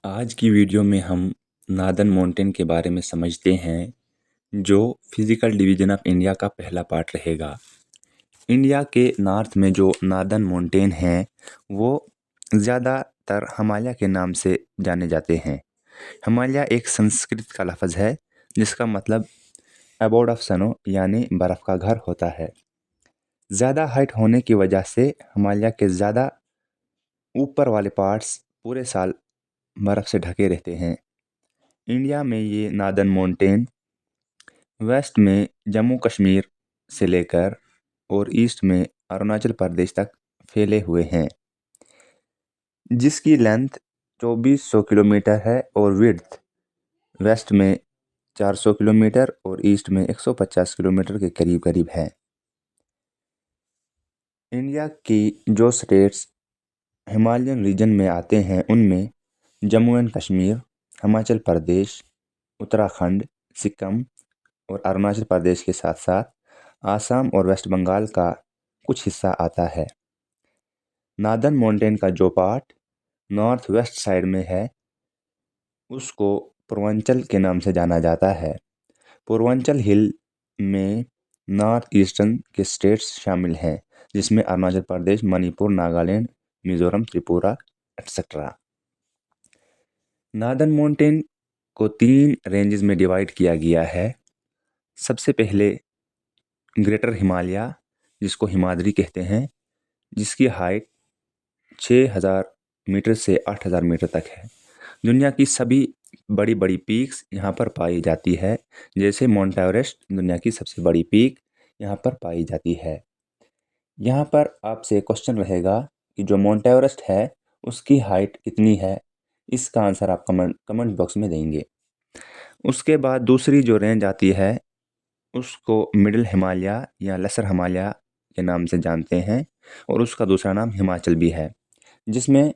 आज की वीडियो में हम नादन माउंटेन के बारे में समझते हैं, जो फिजिकल डिवीजन ऑफ इंडिया का पहला पार्ट रहेगा। इंडिया के नॉर्थ में जो नादन माउंटेन हैं, वो ज़्यादातर हिमालय के नाम से जाने जाते हैं। हिमालय एक संस्कृत का लफ्ज़ है, जिसका मतलब अबोड ऑफ स्नो यानी बर्फ़ का घर होता है। ज़्यादा हाइट होने की वजह से हिमालय के ज़्यादा ऊपर वाले पार्ट्स पूरे साल बर्फ़ से ढके रहते हैं। इंडिया में ये नादन माउंटेन वेस्ट में जम्मू कश्मीर से लेकर और ईस्ट में अरुणाचल प्रदेश तक फैले हुए हैं, जिसकी लेंथ 2400 किलोमीटर है और विड्थ वेस्ट में 400 किलोमीटर और ईस्ट में 150 किलोमीटर के करीब करीब है। इंडिया की जो स्टेट्स हिमालयन रीजन में आते हैं, उनमें जम्मू एंड कश्मीर, हिमाचल प्रदेश, उत्तराखंड, सिक्किम और अरुणाचल प्रदेश के साथ साथ आसाम और वेस्ट बंगाल का कुछ हिस्सा आता है। नादन माउंटेन का जो पार्ट नॉर्थ वेस्ट साइड में है, उसको पूर्वांचल के नाम से जाना जाता है। पूर्वांचल हिल में नॉर्थ ईस्टर्न के स्टेट्स शामिल हैं, जिसमें अरुणाचल प्रदेश, मणिपुर, नागालैंड, मिजोरम, त्रिपुरा एक्सेट्रा। नादन माउंटेन को 3 रेंजेस में डिवाइड किया गया है। सबसे पहले ग्रेटर हिमालय, जिसको हिमाद्री कहते हैं, जिसकी हाइट 6000 मीटर से 8000 मीटर तक है। दुनिया की सभी बड़ी बड़ी पीक्स यहाँ पर पाई जाती है, जैसे माउंट एवरेस्ट दुनिया की सबसे बड़ी पीक यहाँ पर पाई जाती है। यहाँ पर आपसे क्वेश्चन रहेगा कि जो माउंट एवरेस्ट है, उसकी हाइट कितनी है। इसका आंसर आप कमेंट बॉक्स में देंगे। उसके बाद दूसरी जो रेंज आती है, उसको मिडिल हिमालय या लेसर हिमालय के नाम से जानते हैं, और उसका दूसरा नाम हिमाचल भी है, जिसमें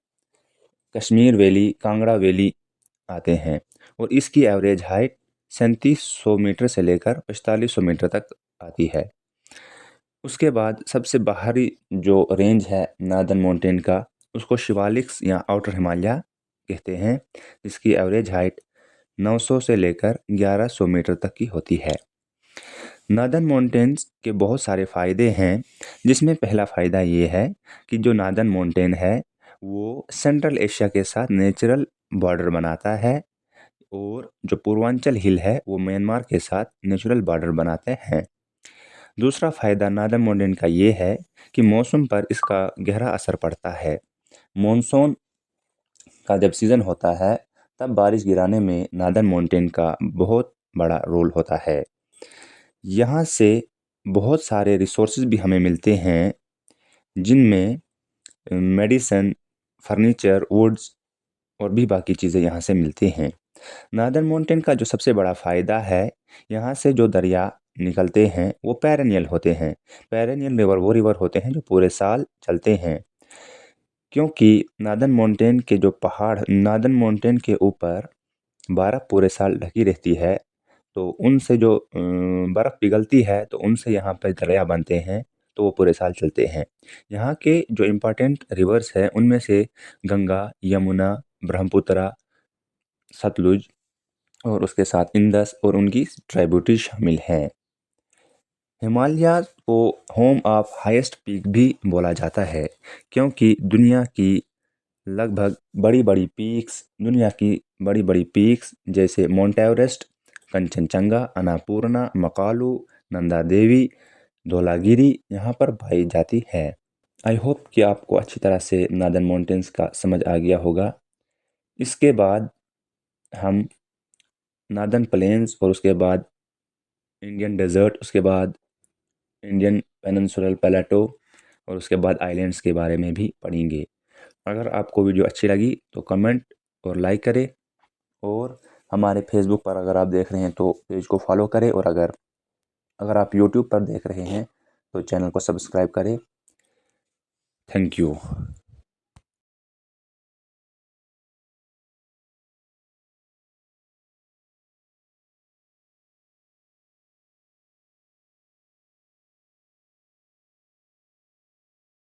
कश्मीर वैली, कांगड़ा वैली आते हैं। और इसकी एवरेज हाइट 3700 मीटर से लेकर 4500 मीटर तक आती है। उसके बाद सबसे बाहरी जो रेंज है नादन माउंटेन का, उसको शिवालिक्स या आउटर हिमालय कहते हैं, जिसकी एवरेज हाइट 900 से लेकर 1100 मीटर तक की होती है। नादन माउंटेन्स के बहुत सारे फ़ायदे हैं, जिसमें पहला फ़ायदा ये है कि जो नादन माउंटेन है, वो सेंट्रल एशिया के साथ नेचुरल बॉर्डर बनाता है, और जो पूर्वांचल हिल है, वो म्यांमार के साथ नेचुरल बॉर्डर बनाते हैं। दूसरा फ़ायदा नादन माउंटेन का ये है कि मौसम पर इसका गहरा असर पड़ता है। मॉनसून का जब सीज़न होता है, तब बारिश गिराने में नादन माउंटेन का बहुत बड़ा रोल होता है। यहाँ से बहुत सारे रिसोर्सेज भी हमें मिलते हैं, जिनमें मेडिसिन, फर्नीचर, वुड्स और भी बाकी चीज़ें यहाँ से मिलती हैं। नादन माउंटेन का जो सबसे बड़ा फ़ायदा है, यहाँ से जो दरिया निकलते हैं, वो पेरेनियल होते हैं। पेरेनियल रिवर वो रिवर होते हैं जो पूरे साल चलते हैं, क्योंकि नादन माउंटेन के ऊपर बर्फ़ पूरे साल ढकी रहती है, तो उनसे जो बर्फ़ पिघलती है, तो उनसे यहाँ पे दरिया बनते हैं, तो वो पूरे साल चलते हैं। यहाँ के जो इम्पोर्टेंट रिवर्स हैं, उनमें से गंगा, यमुना, ब्रह्मपुत्र, सतलुज और उसके साथ इंदस और उनकी ट्राइब्यूटरी शामिल हैं। हिमालय को होम ऑफ हाईएस्ट पीक भी बोला जाता है, क्योंकि दुनिया की बड़ी बड़ी पीक्स जैसे माउंट एवरेस्ट, कंचनजंगा, अन्नपूर्णा, मकालू, नंदा देवी, धौलागिरी यहाँ पर पाई जाती है। आई होप कि आपको अच्छी तरह से नादन माउंटेन्स का समझ आ गया होगा। इसके बाद हम नादन प्लेन्स और उसके बाद इंडियन डेजर्ट, उसके बाद इंडियन पेनिनसुलर प्लेटो और उसके बाद आइलैंड्स के बारे में भी पढ़ेंगे। अगर आपको वीडियो अच्छी लगी तो कमेंट और लाइक करें, और हमारे फेसबुक पर अगर आप देख रहे हैं तो पेज को फॉलो करें, और अगर आप यूट्यूब पर देख रहे हैं तो चैनल को सब्सक्राइब करें। Thank you.